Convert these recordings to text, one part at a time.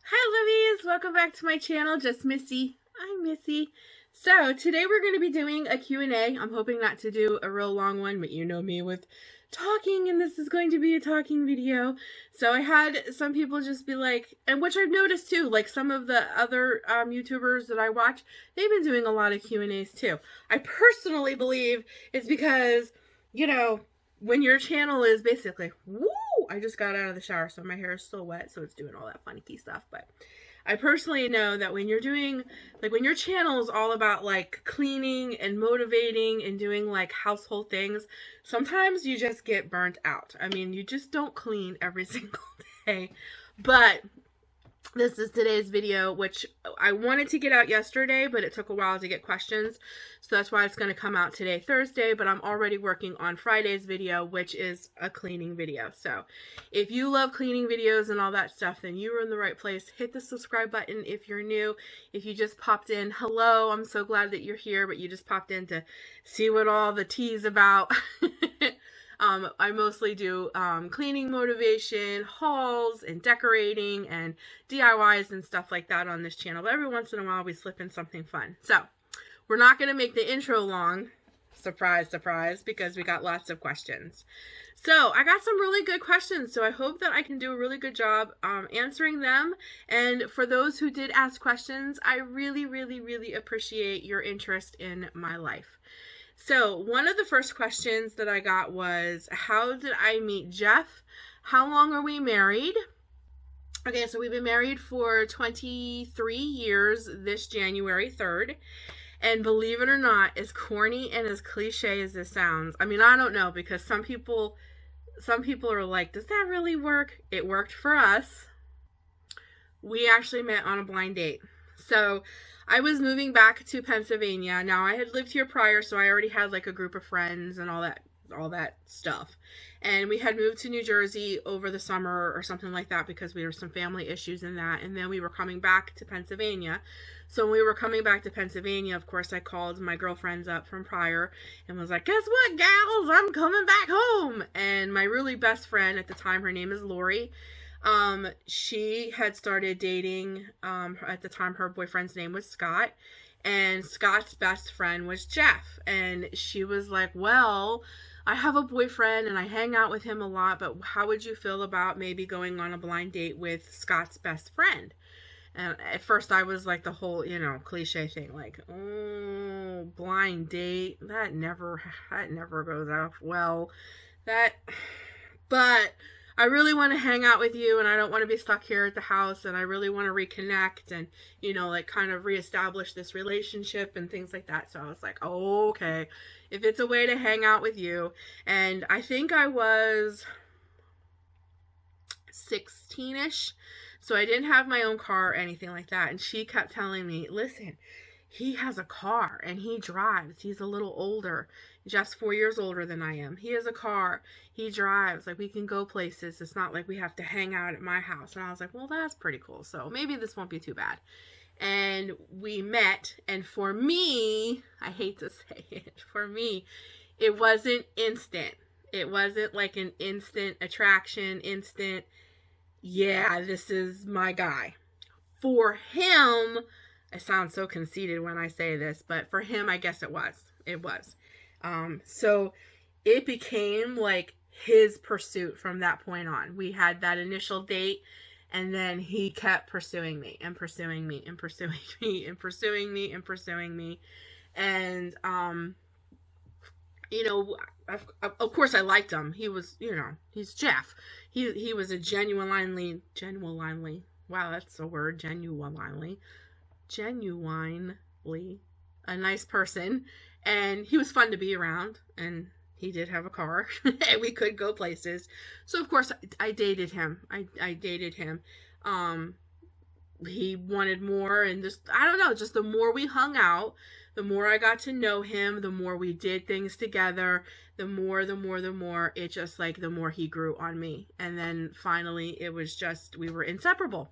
Hi lovies, welcome back to my channel, Just Missy. I'm Missy. So today we're going to be doing a Q&A. I'm hoping not to do a real long one, but you know me with talking, and this is going to be a talking video. So I had some people just be like, and which I've noticed too, like some of the other YouTubers that I watch, they've been doing a lot of Q&As too. I personally believe it's because, you know, when your channel is basically, woo, I just got out of the shower, so my hair is still wet, so it's doing all that funky stuff. But I personally know that when you're doing, like when your channel is all about like cleaning and motivating and doing like household things, sometimes you just get burnt out. I mean, you just don't clean every single day. But this is today's video, which I wanted to get out yesterday, but it took a while to get questions. So that's why it's going to come out today, Thursday, but I'm already working on Friday's video, which is a cleaning video. So if you love cleaning videos and all that stuff, then you are in the right place. Hit the subscribe button if you're new. If you just popped in, hello, I'm so glad that you're here, but you just popped in to see what all the tea is about. I mostly do cleaning motivation, hauls, and decorating, and DIYs and stuff like that on this channel. But every once in a while, we slip in something fun. So, we're not going to make the intro long. Surprise, surprise, because we got lots of questions. So, I got some really good questions, so I hope that I can do a really good job answering them. And for those who did ask questions, I really, really, really appreciate your interest in my life. So one of the first questions that I got was, how did I meet Jeff? How long are we married? Okay, so we've been married for 23 years this January 3rd. And believe it or not, as corny and as cliche as this sounds, I mean, I don't know, because some people are like, does that really work? It worked for us. We actually met on a blind date. So I was moving back to Pennsylvania. Now, I had lived here prior, so I already had like a group of friends and all that stuff. And we had moved to New Jersey over the summer or something like that because we were some family issues in that. And then we were coming back to Pennsylvania. So when we were coming back to Pennsylvania, of course, I called my girlfriends up from prior and was like, guess what, gals? I'm coming back home. And my really best friend at the time, her name is Lori. She had started dating, at the time her boyfriend's name was Scott, and Scott's best friend was Jeff. And she was like, well, I have a boyfriend and I hang out with him a lot, but how would you feel about maybe going on a blind date with Scott's best friend? And at first I was like the whole, you know, cliche thing, like, oh, blind date, that never goes off well. But I really want to hang out with you, and I don't want to be stuck here at the house, and I really want to reconnect and, you know, like kind of reestablish this relationship and things like that. So I was like, oh, okay, if it's a way to hang out with you. And I think I was 16-ish, so I didn't have my own car or anything like that. And she kept telling me, listen, he has a car and he drives. He's a little older. Jeff's 4 years older than I am. He has a car. He drives. Like, we can go places. It's not like we have to hang out at my house. And I was like, well, that's pretty cool. So maybe this won't be too bad. And we met. And for me, I hate to say it, for me, it wasn't instant. It wasn't like an instant attraction, instant, yeah, this is my guy. For him, I sound so conceited when I say this, but for him, I guess it was. It was. So it became like his pursuit from that point on. We had that initial date, and then he kept pursuing me and pursuing me and pursuing me and pursuing me and pursuing me. And, you know, of course I liked him. He was, you know, he's Jeff. He was a genuinely, wow, that's a word, genuinely a nice person, and he was fun to be around, and he did have a car and we could go places. So of course I dated him. I dated him. He wanted more, and just, I don't know, just the more we hung out, the more I got to know him, the more we did things together, the more it just, like, the more he grew on me. And then finally it was just, we were inseparable.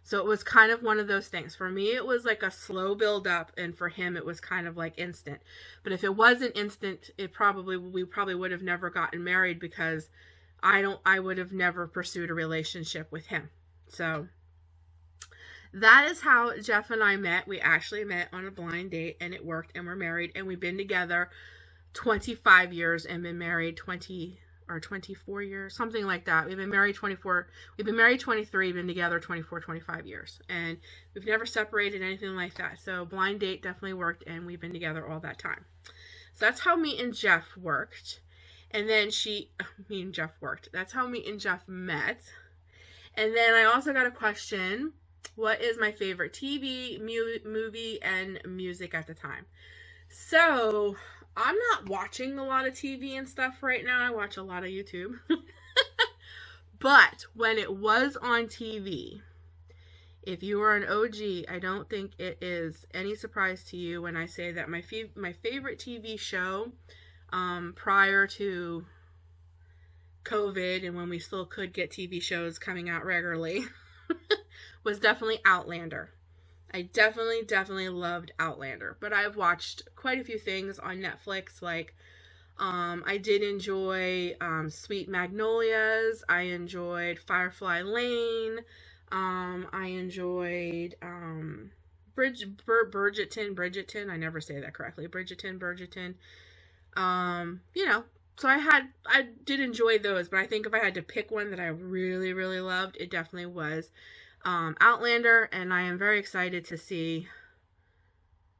So it was kind of one of those things. For me, it was like a slow build up, and for him, it was kind of like instant. But if it wasn't instant, we probably would have never gotten married, because I would have never pursued a relationship with him. So That is how Jeff and I met. We actually met on a blind date, and it worked, and we're married, and we've been together 25 years and been married 20 or 24 years, something like that. We've been married 24, we've been married 23, been together 24, 25 years. And we've never separated, anything like that. So blind date definitely worked, and we've been together all that time. So that's how me and Jeff worked. And then me and Jeff worked. That's how me and Jeff met. And then I also got a question. What is my favorite TV, movie, and music at the time? So, I'm not watching a lot of TV and stuff right now. I watch a lot of YouTube. But when it was on TV, if you are an OG, I don't think it is any surprise to you when I say that my favorite TV show prior to COVID and when we still could get TV shows coming out regularly was definitely Outlander. I definitely loved Outlander. But I've watched quite a few things on Netflix. Like, I did enjoy Sweet Magnolias. I enjoyed Firefly Lane. I enjoyed Bridgerton. I never say that correctly. Bridgerton. You know, so I did enjoy those. But I think if I had to pick one that I really loved, it definitely was Outlander, and I am very excited to see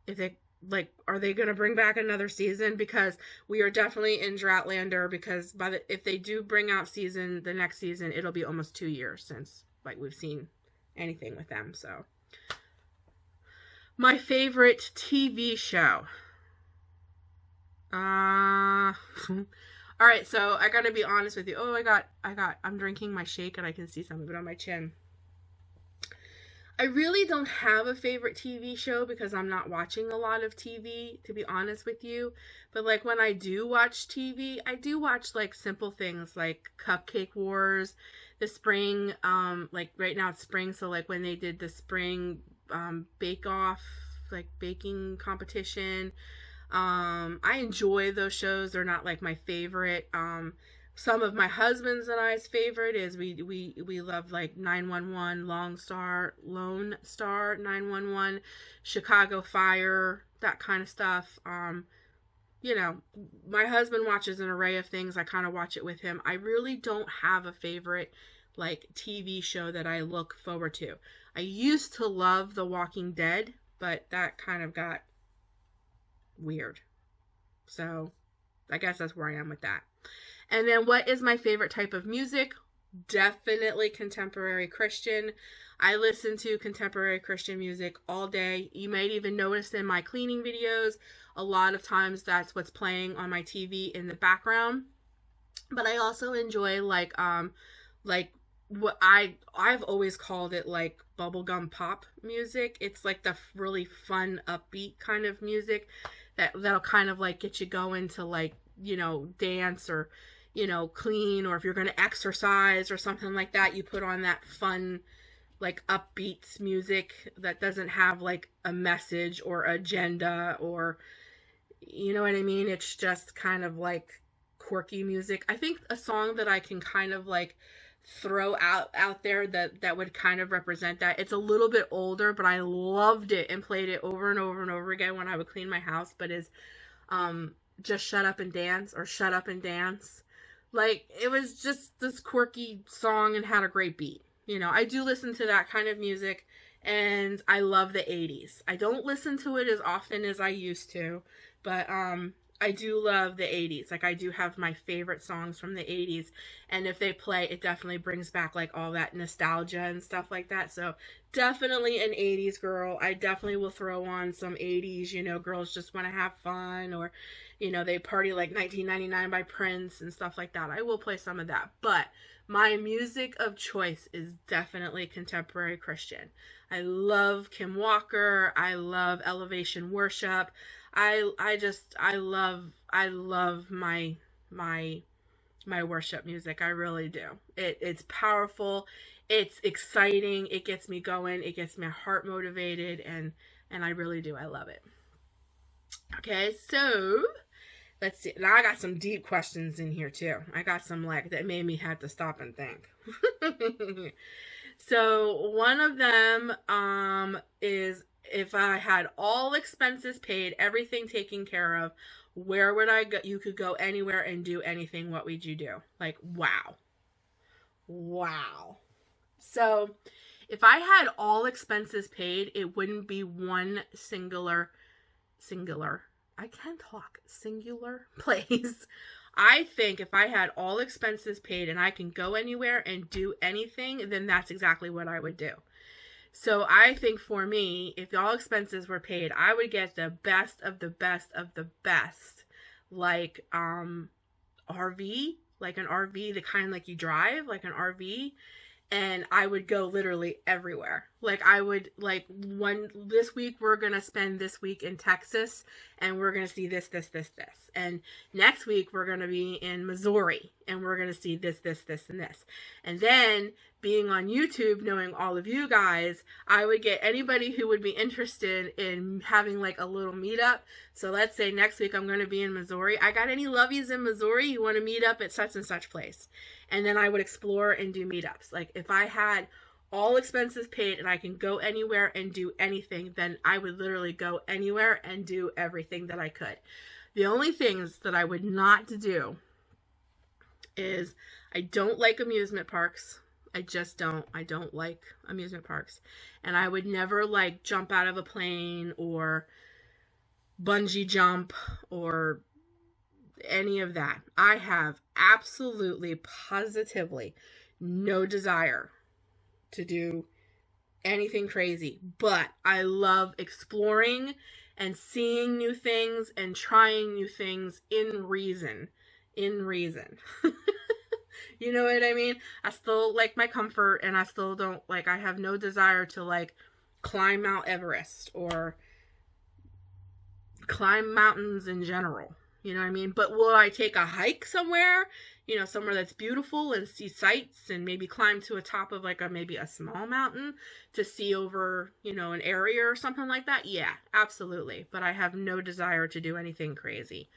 if they, like, are they going to bring back another season, because we are definitely in Droughtlander, because if they do bring out the next season, it'll be almost 2 years since, like, we've seen anything with them. So my favorite TV show. All right, so I got to be honest with you. Oh, I'm drinking my shake and I can see some of it on my chin. I really don't have a favorite TV show because I'm not watching a lot of TV, to be honest with you. But, like, when I do watch TV, I do watch, like, simple things like Cupcake Wars, the spring, like, right now it's spring, so, like, when they did the spring bake-off, like, baking competition, I enjoy those shows. They're not, like, my favorite. Some of my husband's and I's favorite is we love, like, 911, Lone Star 911, Chicago Fire, that kind of stuff. You know, my husband watches an array of things. I kind of watch it with him. I really don't have a favorite, like, TV show that I look forward to. I used to love The Walking Dead, but that kind of got weird. So I guess that's where I am with that. And then what is my favorite type of music? Definitely contemporary Christian. I listen to contemporary Christian music all day. You might even notice in my cleaning videos, a lot of times that's what's playing on my TV in the background. But I also enjoy, like what I've always called it, like, bubblegum pop music. It's like the really fun, upbeat kind of music that'll kind of, like, get you going to, like, you know, dance or, you know, clean, or if you're going to exercise or something like that, you put on that fun, like, upbeat music that doesn't have, like, a message or agenda, or, you know what I mean? It's just kind of, like, quirky music. I think a song that I can kind of, like, throw out there that would kind of represent that, it's a little bit older, but I loved it and played it over and over and over again when I would clean my house, but is Just Shut Up and Dance, or Shut Up and Dance. Like, it was just this quirky song and had a great beat. You know, I do listen to that kind of music, and I love the 80s. I don't listen to it as often as I used to, but I do love the 80s. Like, I do have my favorite songs from the 80s, and if they play, it definitely brings back, like, all that nostalgia and stuff like that. So definitely an 80s girl. I definitely will throw on some 80s, you know, Girls Just Want to Have Fun, or, you know, They Party Like 1999 by Prince and stuff like that. I will play some of that, but my music of choice is definitely contemporary Christian. I love Kim Walker. I love Elevation Worship. I love my worship music. I really do. It's powerful. It's exciting. It gets me going. It gets my heart motivated, and I really do. I love it. Okay, so let's see. Now I got some deep questions in here too. I got some, like, that made me have to stop and think. So one of them is, if I had all expenses paid, everything taken care of, where would I go? You could go anywhere and do anything. What would you do? Like, wow. Wow. So if I had all expenses paid, it wouldn't be one singular, I can't talk, singular place. I think if I had all expenses paid and I can go anywhere and do anything, then that's exactly what I would do. So I think for me, if all expenses were paid, I would get the best of the best of the best. Like RV, like an RV, the kind like you drive, like an RV. And I would go literally everywhere. Like I would, like, this week we're going to spend this week in Texas and we're going to see this. And next week we're going to be in Missouri and we're going to see this, and this. And then being on YouTube, knowing all of you guys, I would get anybody who would be interested in having like a little meetup. So let's say next week I'm going to be in Missouri. I got any lovies in Missouri? You want to meet up at such and such place? And then I would explore and do meetups. Like if I had all expenses paid and I can go anywhere and do anything, then I would literally go anywhere and do everything that I could. The only things that I would not do is I don't like amusement parks. I just don't. I don't like amusement parks. And I would never like jump out of a plane or bungee jump or any of that. I have absolutely, positively no desire to do anything crazy, but I love exploring and seeing new things and trying new things in reason. You know what I mean? I still like my comfort, and I still don't like, I have no desire to like climb Mount Everest or climb mountains in general. You know what I mean? But will I take a hike somewhere, you know, somewhere that's beautiful and see sights and maybe climb to a top of like maybe a small mountain to see over, you know, an area or something like that? Yeah, absolutely. But I have no desire to do anything crazy.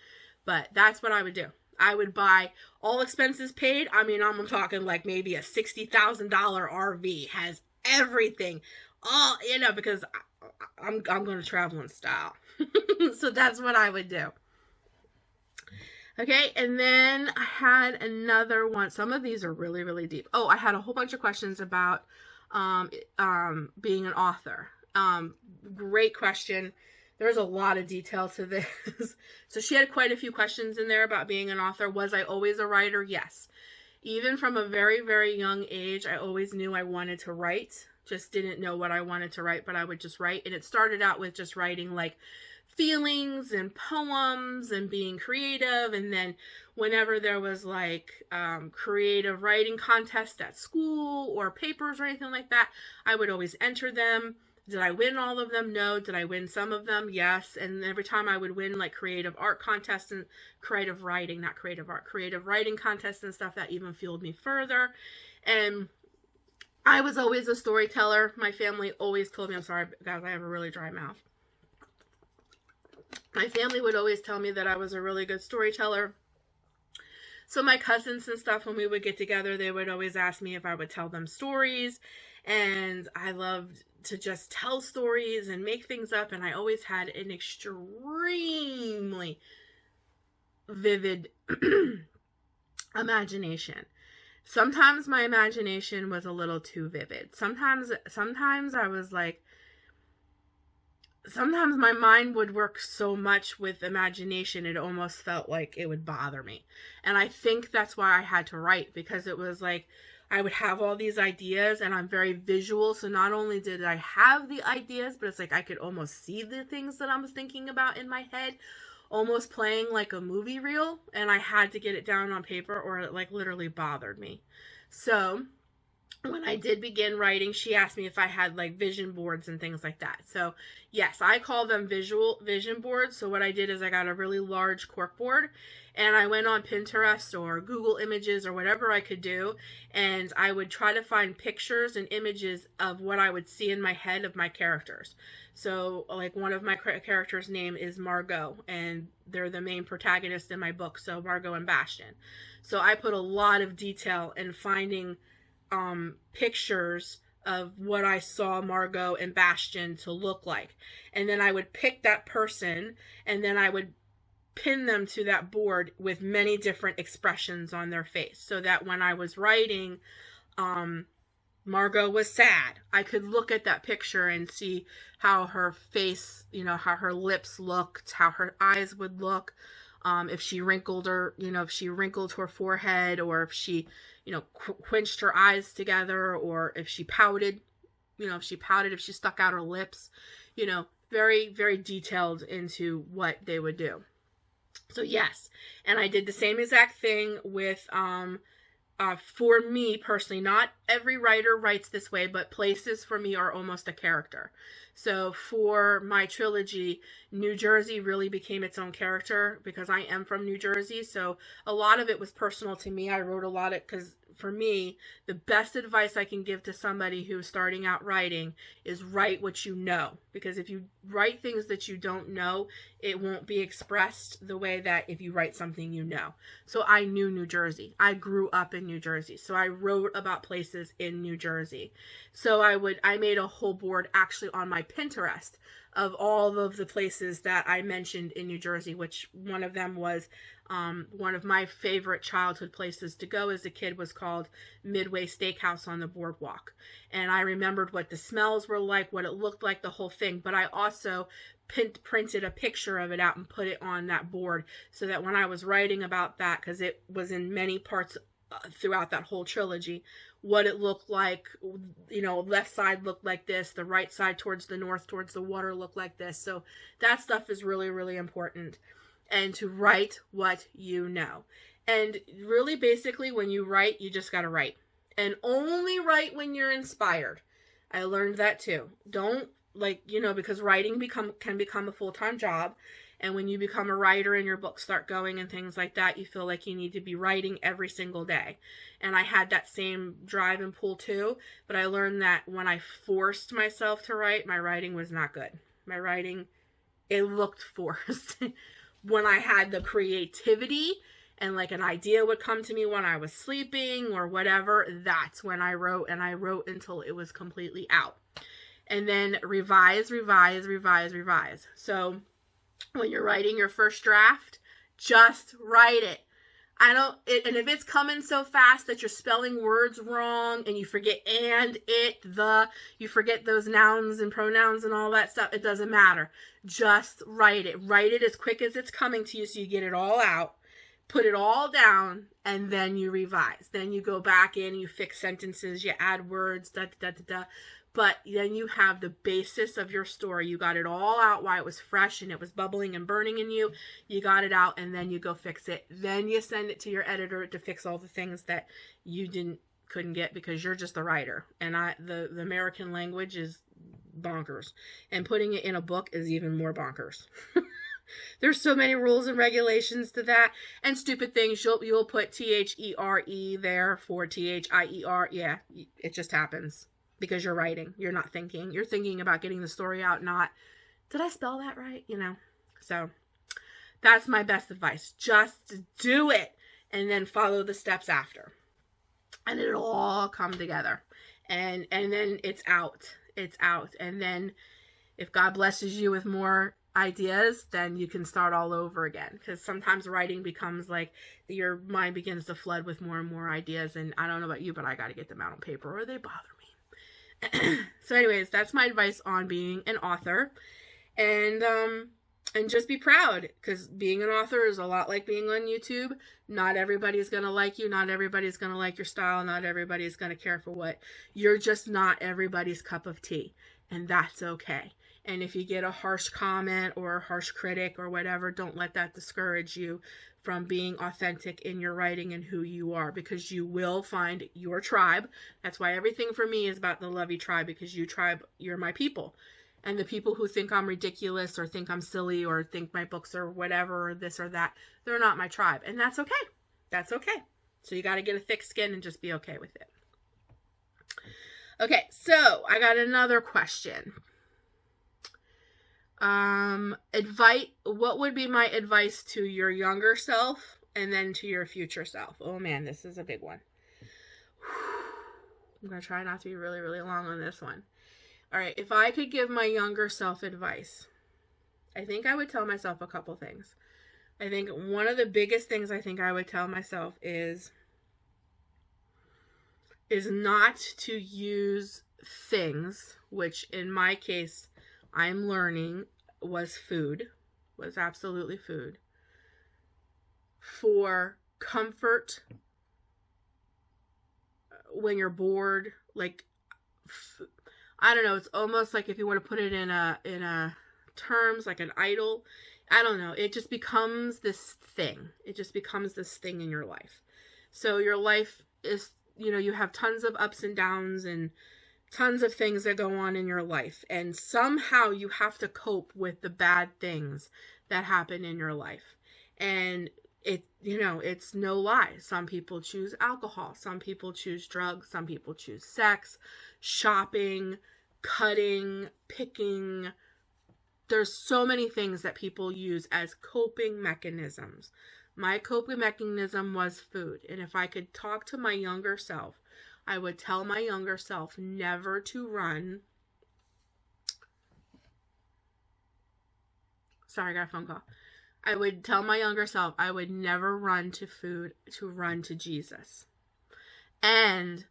But that's what I would do. I would buy all expenses paid. I mean, I'm talking like maybe a $60,000 RV, has everything, all, you know, because I'm going to travel in style. So that's what I would do. Okay, and then I had another one. Some of these are really, really deep. Oh, I had a whole bunch of questions about being an author. Great question. There's a lot of detail to this. So she had quite a few questions in there about being an author. Was I always a writer? Yes. Even from a very, very young age, I always knew I wanted to write. Just didn't know what I wanted to write, but I would just write. And it started out with just writing like feelings and poems and being creative. And then whenever there was like creative writing contests at school or papers or anything like that, I would always enter them. Did I win all of them? No. Did I win some of them? Yes. And every time I would win like creative art contests and creative writing, not creative art, creative writing contests and stuff, that even fueled me further. And I was always a storyteller. My family always told me, I'm sorry guys, I have a really dry mouth. My family would always tell me that I was a really good storyteller. So my cousins and stuff, when we would get together, they would always ask me if I would tell them stories. And I loved to just tell stories and make things up. And I always had an extremely vivid imagination. Sometimes my imagination was a little too vivid. Sometimes I was like, sometimes my mind would work so much with imagination, it almost felt like it would bother me. And I think that's why I had to write, because it was like, I would have all these ideas, and I'm very visual. So not only did I have the ideas, but it's like I could almost see the things that I was thinking about in my head, almost playing like a movie reel. And I had to get it down on paper or it like literally bothered me. So when I did begin writing, she asked me if I had like vision boards and things like that. So yes, I call them vision boards. So what I did is I got a really large cork board, and I went on Pinterest or Google Images or whatever I could do, and I would try to find pictures and images of what I would see in my head of my characters. So like one of my characters' name is Margot, and they're the main protagonist in my book. So Margot and Bastion. So I put a lot of detail in finding pictures of what I saw Margot and Bastian to look like. And then I would pick that person, and then I would pin them to that board with many different expressions on their face, so that when I was writing, Margot was sad, I could look at that picture and see how her face, how her lips looked, how her eyes would look, if she wrinkled her forehead, or if she, quenched her eyes together, or if she pouted, if she stuck out her lips, very, very detailed into what they would do. So yes, and I did the same exact thing with, for me personally, not every writer writes this way, but places for me are almost a character. So for my trilogy, New Jersey really became its own character because I am from New Jersey. So a lot of it was personal to me. I wrote a lot of, because for me, the best advice I can give to somebody who's starting out writing is write what you know. Because if you write things that you don't know, it won't be expressed the way that if you write something you know. So I knew New Jersey. I grew up in New Jersey. So I wrote about places in New Jersey. So I made a whole board actually on my Pinterest of all of the places that I mentioned in New Jersey, which one of them was one of my favorite childhood places to go as a kid was called Midway Steakhouse on the Boardwalk. And I remembered what the smells were like, what it looked like, the whole thing. But I also printed a picture of it out and put it on that board so that when I was writing about that, because it was in many parts throughout that whole trilogy, what it looked like, left side looked like this, the right side towards the north, towards the water looked like this. So that stuff is really, really important. And to write what you know. And really, basically, when you write, you just got to write. And only write when you're inspired. I learned that too. Don't, because writing can become a full-time job. And when you become a writer and your books start going and things like that, you feel like you need to be writing every single day. And I had that same drive and pull too. But I learned that when I forced myself to write, my writing was not good. My writing, it looked forced. When I had the creativity and like an idea would come to me when I was sleeping or whatever, that's when I wrote, and I wrote until it was completely out. And then revise. So when you're writing your first draft, just write it. And if it's coming so fast that you're spelling words wrong and you forget you forget those nouns and pronouns and all that stuff, it doesn't matter. Just write it. Write it as quick as it's coming to you so you get it all out, put it all down, and then you revise. Then you go back in, you fix sentences, you add words, But then you have the basis of your story. You got it all out while it was fresh and it was bubbling and burning in you. You got it out, and then you go fix it. Then you send it to your editor to fix all the things that you couldn't get because you're just a writer. And the American language is bonkers. And putting it in a book is even more bonkers. There's so many rules and regulations to that. And stupid things. You'll put THERE there for THIER. Yeah, it just happens. Because you're writing. You're not thinking. You're thinking about getting the story out, not, did I spell that right? So that's my best advice. Just do it. And then follow the steps after. And it'll all come together. And then it's out. It's out. And then if God blesses you with more ideas, then you can start all over again. Because sometimes writing becomes like your mind begins to flood with more and more ideas. And I don't know about you, but I got to get them out on paper or they bother me. So anyways, that's my advice on being an author, and just be proud, because being an author is a lot like being on YouTube. Not everybody's going to like you. Not everybody's going to like your style. Not everybody's going to care for what. You're just not everybody's cup of tea, and that's okay. And if you get a harsh comment or a harsh critic or whatever, don't let that discourage you from being authentic in your writing and who you are, because you will find your tribe. That's why everything for me is about the Lovey tribe, because you're my people. And the people who think I'm ridiculous or think I'm silly or think my books are whatever or this or that, they're not my tribe. And that's okay. That's okay. So you got to get a thick skin and just be okay with it. Okay, so I got another question. What would be my advice to your younger self and then to your future self? Oh man, this is a big one. I'm going to try not to be really, really long on this one. All right, if I could give my younger self advice, I think I would tell myself a couple things. I think one of the biggest things I think I would tell myself is not to use things, which in my case I'm learning was absolutely food, for comfort when you're bored. Like, I don't know, it's almost like if you want to put it in a terms, like an idol. I don't know. It just becomes this thing. It just becomes this thing in your life. So your life is, you have tons of ups and downs and tons of things that go on in your life. And somehow you have to cope with the bad things that happen in your life. And it's no lie. Some people choose alcohol. Some people choose drugs. Some people choose sex, shopping, cutting, picking. There's so many things that people use as coping mechanisms. My coping mechanism was food. And if I could talk to my younger self, I would tell my younger self never to run. Sorry, I got a phone call. I would tell my younger self I would never run to food, to run to Jesus. And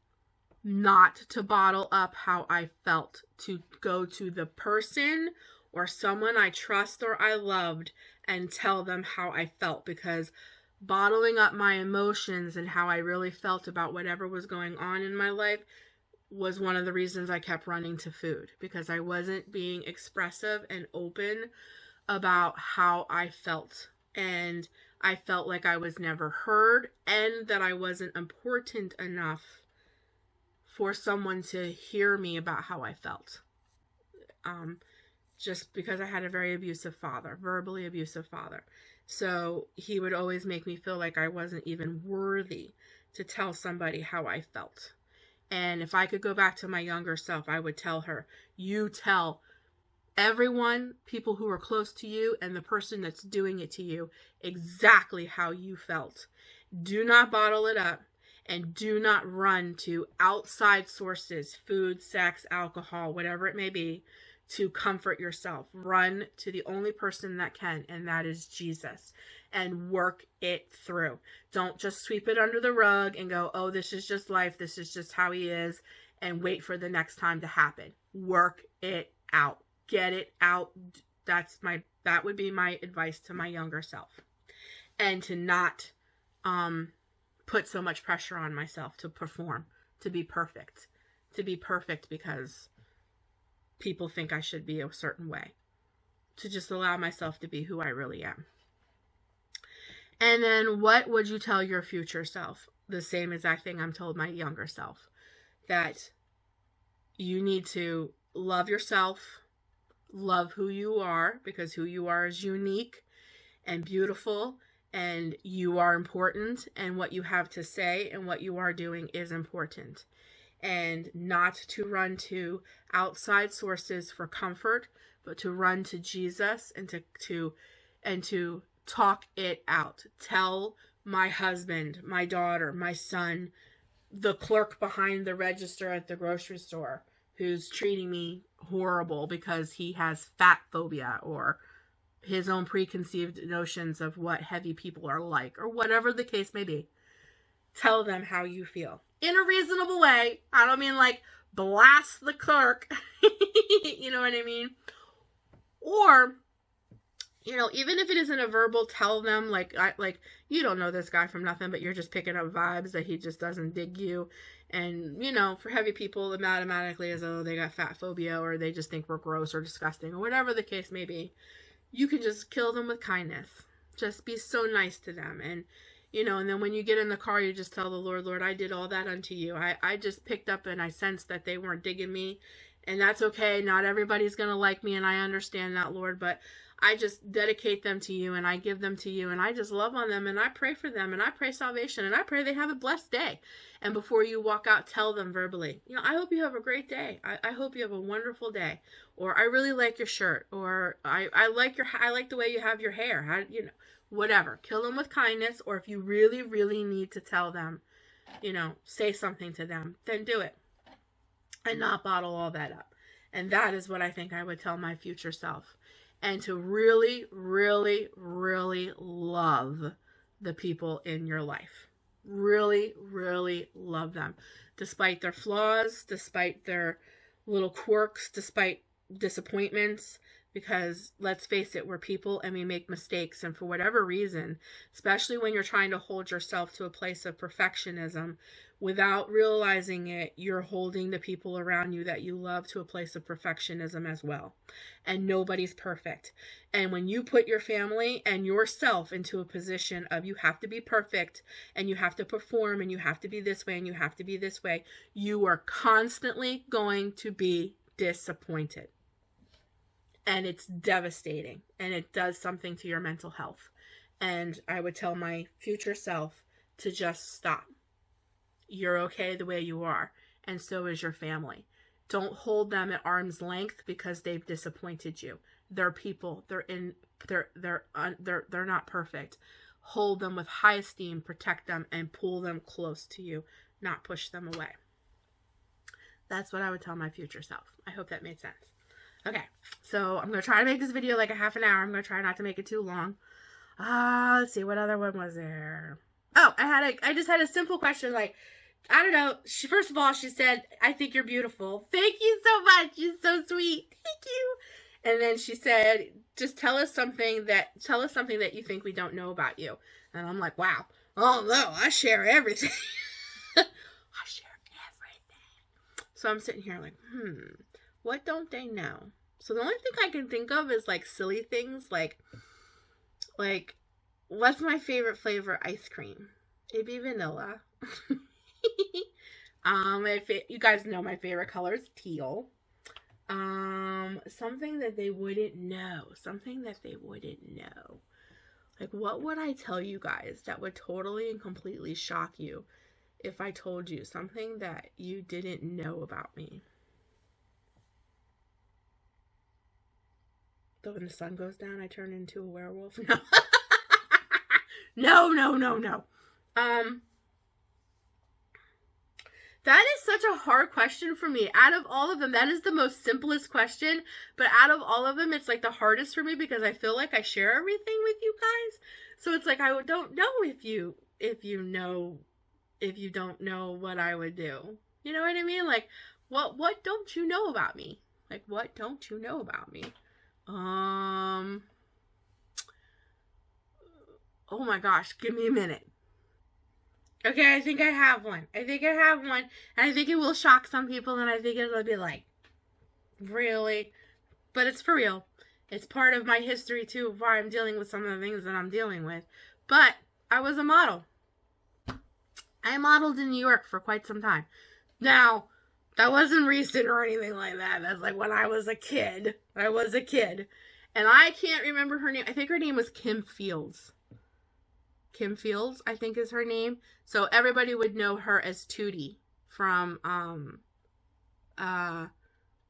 not to bottle up how I felt, to go to the person or someone I trust or I loved and tell them how I felt, because bottling up my emotions and how I really felt about whatever was going on in my life was one of the reasons I kept running to food, because I wasn't being expressive and open about how I felt. And I felt like I was never heard and that I wasn't important enough for someone to hear me about how I felt. Just because I had a very abusive father, verbally abusive father. So he would always make me feel like I wasn't even worthy to tell somebody how I felt. And if I could go back to my younger self, I would tell her, you tell everyone, people who are close to you and the person that's doing it to you, exactly how you felt. Do not bottle it up, and do not run to outside sources, food, sex, alcohol, whatever it may be, to comfort yourself. Run to the only person that can, and that is Jesus, and work it through. Don't just sweep it under the rug and go, oh, this is just life, this is just how he is, and wait for the next time to happen. Work it out. Get it out. That would be my advice to my younger self. And to not put so much pressure on myself to perform, to be perfect because people think I should be a certain way. To just allow myself to be who I really am. And then what would you tell your future self? The same exact thing I'm told my younger self. That you need to love yourself, love who you are, because who you are is unique and beautiful, and you are important, and what you have to say and what you are doing is important. And not to run to outside sources for comfort, but to run to Jesus and to talk it out. Tell my husband, my daughter, my son, the clerk behind the register at the grocery store who's treating me horrible because he has fat phobia or his own preconceived notions of what heavy people are like, or whatever the case may be. Tell them how you feel in a reasonable way. I don't mean like blast the clerk. You know what I mean? Or, even if it isn't a verbal, tell them like you don't know this guy from nothing, but you're just picking up vibes that he just doesn't dig you. And, for heavy people, it automatically is, oh, they got fat phobia, or they just think we're gross or disgusting, or whatever the case may be. You can just kill them with kindness. Just be so nice to them. And, and then when you get in the car, you just tell the Lord, Lord, I did all that unto you. I just picked up and I sensed that they weren't digging me. And that's okay. Not everybody's going to like me, and I understand that, Lord, but I just dedicate them to you, and I give them to you, and I just love on them, and I pray for them, and I pray salvation, and I pray they have a blessed day. And before you walk out, tell them verbally, I hope you have a great day. I hope you have a wonderful day. Or I really like your shirt. Or I like the way you have your hair. Whatever. Kill them with kindness. Or if you really, really need to tell them, say something to them, then do it. and not bottle all that up. And that is what I think I would tell my future self. And to really, really, really love the people in your life. Really, really love them. Despite their flaws, despite their little quirks, despite disappointments. Because let's face it, we're people and we make mistakes. And for whatever reason, especially when you're trying to hold yourself to a place of perfectionism, without realizing it, you're holding the people around you that you love to a place of perfectionism as well. And nobody's perfect. And when you put your family and yourself into a position of you have to be perfect and you have to perform and you have to be this way and you have to be this way, you are constantly going to be disappointed. And it's devastating. And it does something to your mental health. And I would tell my future self to just stop. You're okay the way you are, and so is your family. Don't hold them at arm's length because they've disappointed you. They're people. They're not perfect. Hold them with high esteem, protect them, and pull them close to you, not push them away. That's what I would tell my future self. I hope that made sense. Okay, so I'm going to try to make this video like a half an hour. I'm going to try not to make it too long. Let's see, what other one was there? Oh, I just had a simple question, like, I don't know. First of all, she said, I think you're beautiful. Thank you so much. You're so sweet. Thank you. And then she said, just tell us something that you think we don't know about you. And I'm like, wow. Oh no, I share everything. I share everything. So I'm sitting here like, what don't they know? So the only thing I can think of is like silly things like what's my favorite flavor ice cream? It'd be vanilla. You guys know my favorite color is teal. Something that they wouldn't know. Like, what would I tell you guys that would totally and completely shock you if I told you something that you didn't know about me? Though when the sun goes down, I turn into a werewolf. No. No. That is such a hard question for me. Out of all of them, that is the most simplest question. But out of all of them, it's like the hardest for me because I feel like I share everything with you guys. So it's like I don't know if you don't know what I would do. You know what I mean? Like, what don't you know about me? Like, what don't you know about me? Oh my gosh, give me a minute. Okay, I think I have one. And I think it will shock some people, and I think it'll be like, really? But it's for real. It's part of my history, too, of why I'm dealing with some of the things that I'm dealing with. But I was a model. I modeled in New York for quite some time. Now, that wasn't recent or anything like that. That's like when I was a kid. And I can't remember her name. I think her name was Kim Fields. Kim Fields, I think is her name. So everybody would know her as Tootie from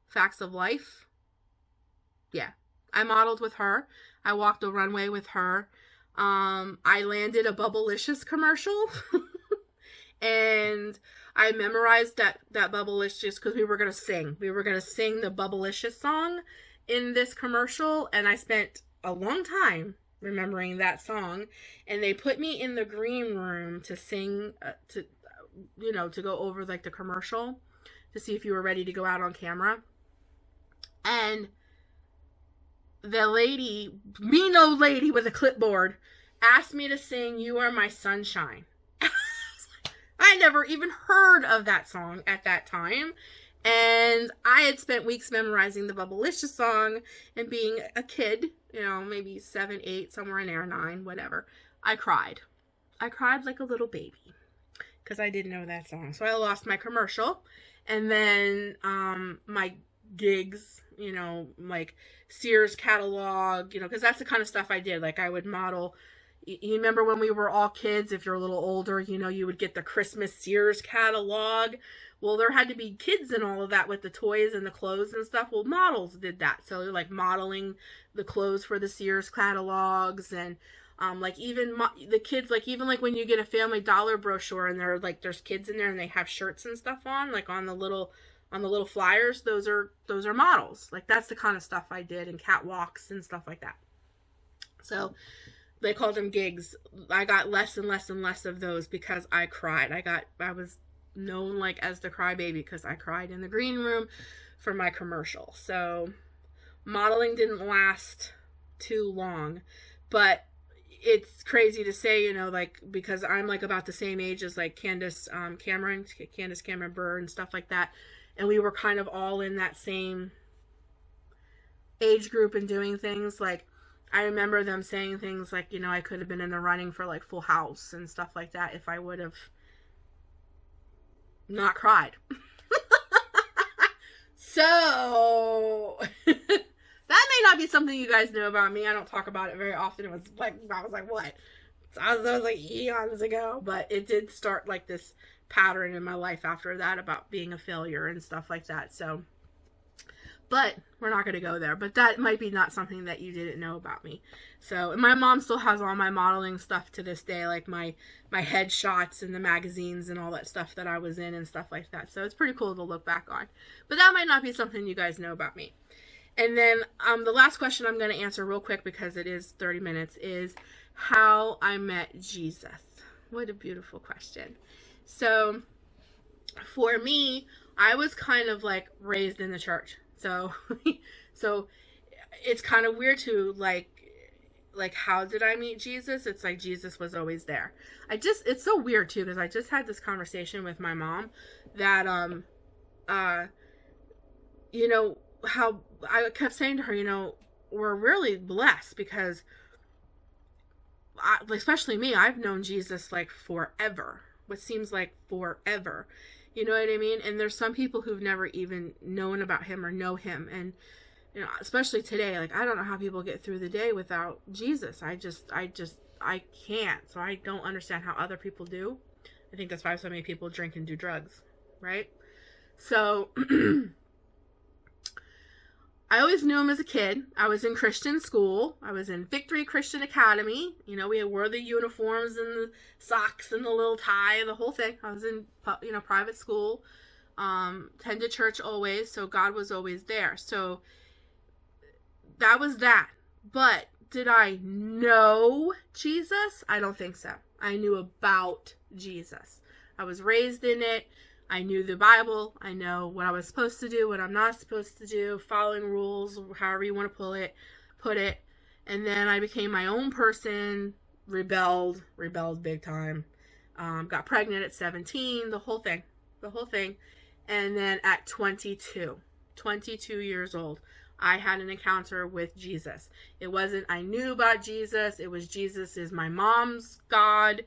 Facts of Life. Yeah. I modeled with her. I walked a runway with her. I landed a Bubblicious commercial. And I memorized that Bubblicious because we were going to sing. We were going to sing the Bubblicious song in this commercial. And I spent a long time remembering that song, and they put me in the green room to sing, to go over like the commercial to see if you were ready to go out on camera. And the lady, mean old lady with a clipboard, asked me to sing "You Are My Sunshine." I never even heard of that song at that time. And I had spent weeks memorizing the Bubblicious song, and being a kid, maybe 7, 8, somewhere in there, 9, whatever. I cried. I cried like a little baby because I didn't know that song. So I lost my commercial, and then my gigs, like Sears catalog, because that's the kind of stuff I did. Like I would model. You remember when we were all kids, if you're a little older, you would get the Christmas Sears catalog. Well, there had to be kids and all of that with the toys and the clothes and stuff. Well, models did that. So like modeling the clothes for the Sears catalogs, and like even the kids, like even like when you get a Family Dollar brochure and there's kids in there and they have shirts and stuff on, like on the little on the little flyers, those are models. Like, that's the kind of stuff I did, and catwalks and stuff like that. So they called them gigs. I got less and less and less of those because I cried. I was known like as the crybaby because I cried in the green room for my commercial. So modeling didn't last too long, but it's crazy to say, you know, like, because I'm like about the same age as like Candace Cameron Bure and stuff like that, and we were kind of all in that same age group and doing things. Like, I remember them saying things like, you know, I could have been in the running for like Full House and stuff like that if I would have not cried. So that may not be something you guys know about me. I don't talk about it very often. It was like, I was like, what? I was like eons ago, but it did start like this pattern in my life after that about being a failure and stuff like that. So, but we're not going to go there. But that might be not something that you didn't know about me. So, and my mom still has all my modeling stuff to this day, like my headshots and the magazines and all that stuff that I was in and stuff like that. So it's pretty cool to look back on. But that might not be something you guys know about me. And then the last question I'm going to answer real quick, because it is 30 minutes, is how I met Jesus. What a beautiful question. So for me, I was kind of like raised in the church. So it's kind of weird to like how did I meet Jesus? It's like Jesus was always there. It's so weird too, because I just had this conversation with my mom that you know, how I kept saying to her, you know, we're really blessed because especially me, I've known Jesus like forever. What seems like forever. You know what I mean? And there's some people who've never even known about him or know him. And, you know, especially today, like, I don't know how people get through the day without Jesus. I can't. So I don't understand how other people do. I think that's why so many people drink and do drugs, right? So I always knew him as a kid. I was in Christian school. I was in Victory Christian Academy. You know, we wore the uniforms and the socks and the little tie, the whole thing. I was in, you know, private school. Tended church always, so God was always there. So that was that. But did I know Jesus? I don't think so. I knew about Jesus. I was raised in it. I knew the Bible. I know what I was supposed to do, what I'm not supposed to do, following rules, however you want to put it. And then I became my own person, rebelled big time. Got pregnant at 17, the whole thing. And then at 22 years old, I had an encounter with Jesus. It wasn't, I knew about Jesus. It was, Jesus is my mom's God.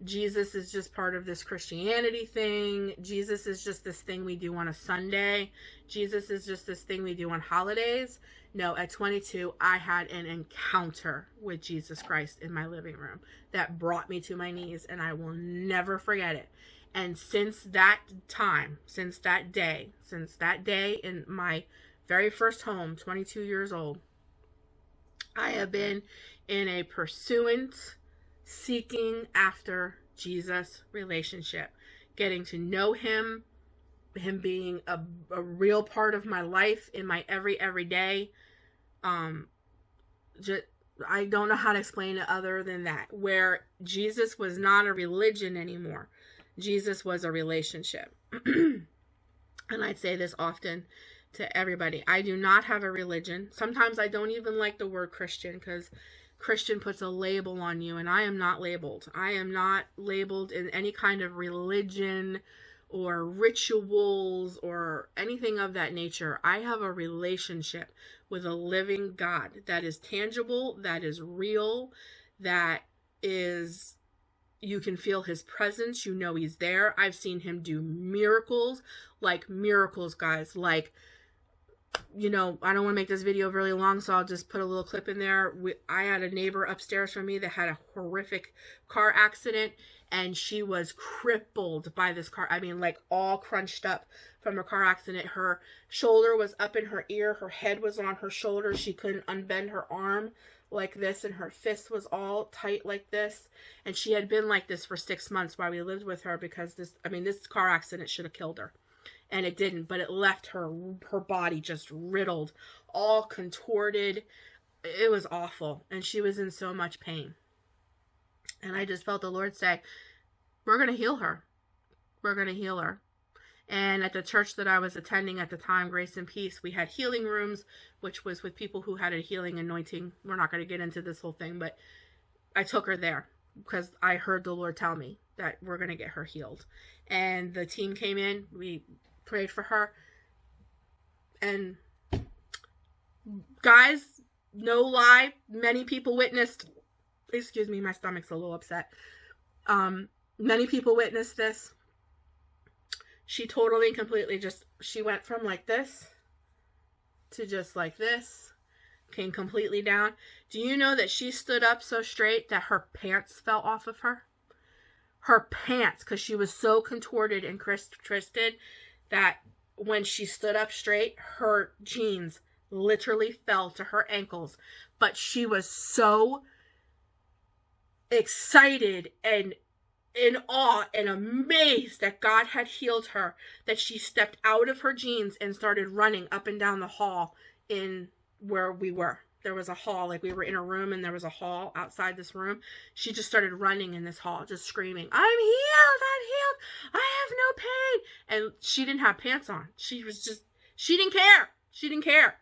Jesus is just part of this Christianity thing. Jesus is just this thing we do on a Sunday. Jesus is just this thing we do on holidays. No, at 22, I had an encounter with Jesus Christ in my living room that brought me to my knees, and I will never forget it. And since that time, since that day in my very first home, 22 years old, I have been in a pursuant, seeking after Jesus relationship, getting to know him being a real part of my life in my every day. I don't know how to explain it other than that, where Jesus was not a religion anymore. Jesus was a relationship. And I'd say this often to everybody. I do not have a religion. Sometimes I don't even like the word Christian, because Christian puts a label on you, and I am not labeled. I am not labeled in any kind of religion or rituals or anything of that nature. I have a relationship with a living God that is tangible, that is real, that is, you can feel his presence. You know he's there. I've seen him do miracles, guys. Like, you know, I don't want to make this video really long, so I'll just put a little clip in there. I had a neighbor upstairs from me that had a horrific car accident, and she was crippled by this car. I mean, like, all crunched up from a car accident. Her shoulder was up in her ear. Her head was on her shoulder. She couldn't unbend her arm like this, and her fist was all tight like this. And she had been like this for 6 months while we lived with her, because this car accident should have killed her. and it didn't, but it left her body just riddled, all contorted. It was awful, and she was in so much pain. And I just felt the Lord say, we're going to heal her. We're going to heal her. And at the church that I was attending at the time, Grace and Peace, we had healing rooms, which was with people who had a healing anointing. We're not going to get into this whole thing, but I took her there because I heard the Lord tell me that we're going to get her healed. And the team came in, we prayed for her. And guys, no lie, many people witnessed, excuse me, my stomach's a little upset. Many people witnessed this. She totally and completely she went from like this to just like this, came completely down. Do you know that she stood up so straight that her pants fell off of her? Her pants, because she was so contorted and twisted that when she stood up straight, her jeans literally fell to her ankles. But she was so excited and in awe and amazed that God had healed her, that she stepped out of her jeans and started running up and down the hall in where we were. There was a hall, like we were in a room and there was a hall outside this room. She just started running in this hall, just screaming, I'm healed, I have no pain. And she didn't have pants on. She didn't care.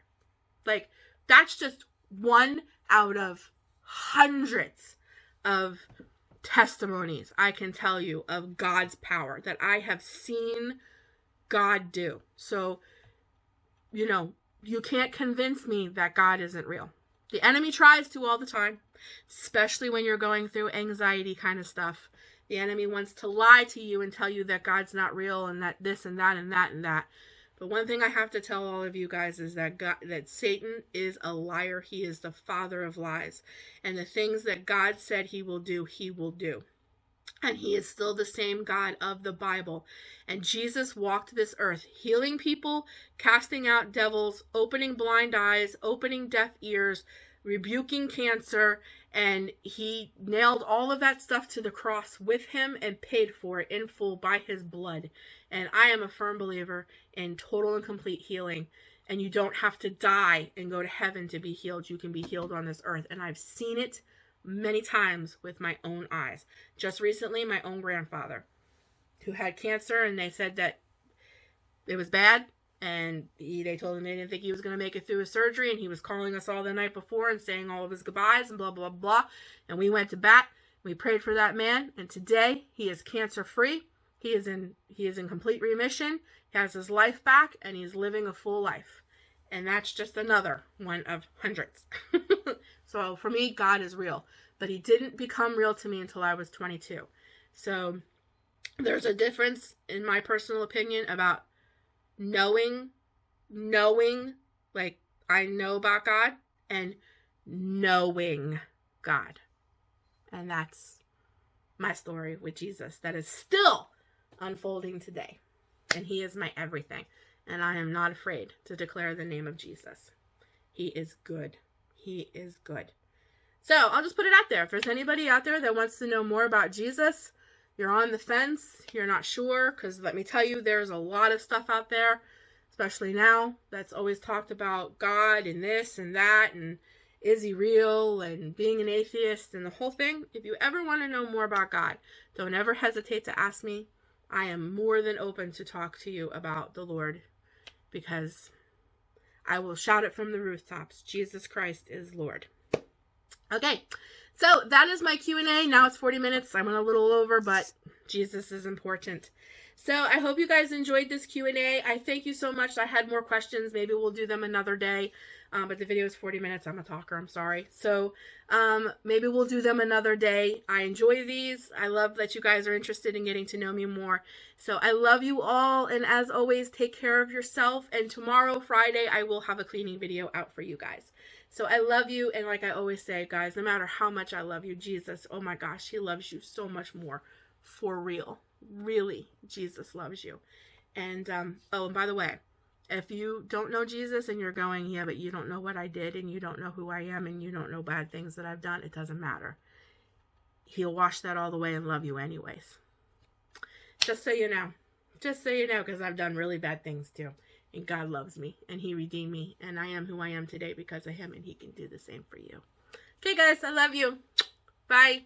Like, that's just one out of hundreds of testimonies I can tell you of God's power that I have seen God do. So, you can't convince me that God isn't real. The enemy tries to all the time, especially when you're going through anxiety kind of stuff. The enemy wants to lie to you and tell you that God's not real and that this and that and that and that. But one thing I have to tell all of you guys is that that Satan is a liar. He is the father of lies. And the things that God said he will do, he will do. And he is still the same God of the Bible. And Jesus walked this earth, healing people, casting out devils, opening blind eyes, opening deaf ears, rebuking cancer. And he nailed all of that stuff to the cross with him and paid for it in full by his blood. And I am a firm believer in total and complete healing. And you don't have to die and go to heaven to be healed. You can be healed on this earth. And I've seen it many times with my own eyes. Just recently, my own grandfather, who had cancer, and they said that it was bad. And they told him they didn't think he was going to make it through his surgery. And he was calling us all the night before and saying all of his goodbyes and blah, blah, blah. And we went to bat. We prayed for that man. And today, he is cancer-free. He is in complete remission. He has his life back, and he's living a full life. And that's just another one of hundreds. So for me, God is real. But he didn't become real to me until I was 22. So there's a difference, in my personal opinion, about knowing, like I know about God, and knowing God. And that's my story with Jesus that is still unfolding today. And he is my everything. And I am not afraid to declare the name of Jesus. He is good. He is good. So I'll just put it out there. If there's anybody out there that wants to know more about Jesus, you're on the fence, you're not sure, because let me tell you, there's a lot of stuff out there, especially now, that's always talked about God and this and that, and is he real, and being an atheist, and the whole thing. If you ever want to know more about God, don't ever hesitate to ask me. I am more than open to talk to you about the Lord, because I will shout it from the rooftops. Jesus Christ is Lord. Okay, so that is my Q&A. Now it's 40 minutes. I went a little over, but Jesus is important. So I hope you guys enjoyed this Q&A. I thank you so much. I had more questions. Maybe we'll do them another day. But the video is 40 minutes. I'm a talker. I'm sorry. So maybe we'll do them another day. I enjoy these. I love that you guys are interested in getting to know me more. So I love you all. And as always, take care of yourself. And tomorrow, Friday, I will have a cleaning video out for you guys. So I love you. And like I always say, guys, no matter how much I love you, Jesus, oh my gosh, he loves you so much more. For real. Really, Jesus loves you. And, oh, and by the way, if you don't know Jesus and you're going, yeah, but you don't know what I did and you don't know who I am and you don't know bad things that I've done, it doesn't matter. He'll wash that all away and love you anyways. Just so you know. Just so you know, because I've done really bad things too. And God loves me, and He redeemed me, and I am who I am today because of Him, and He can do the same for you. Okay, guys, I love you. Bye.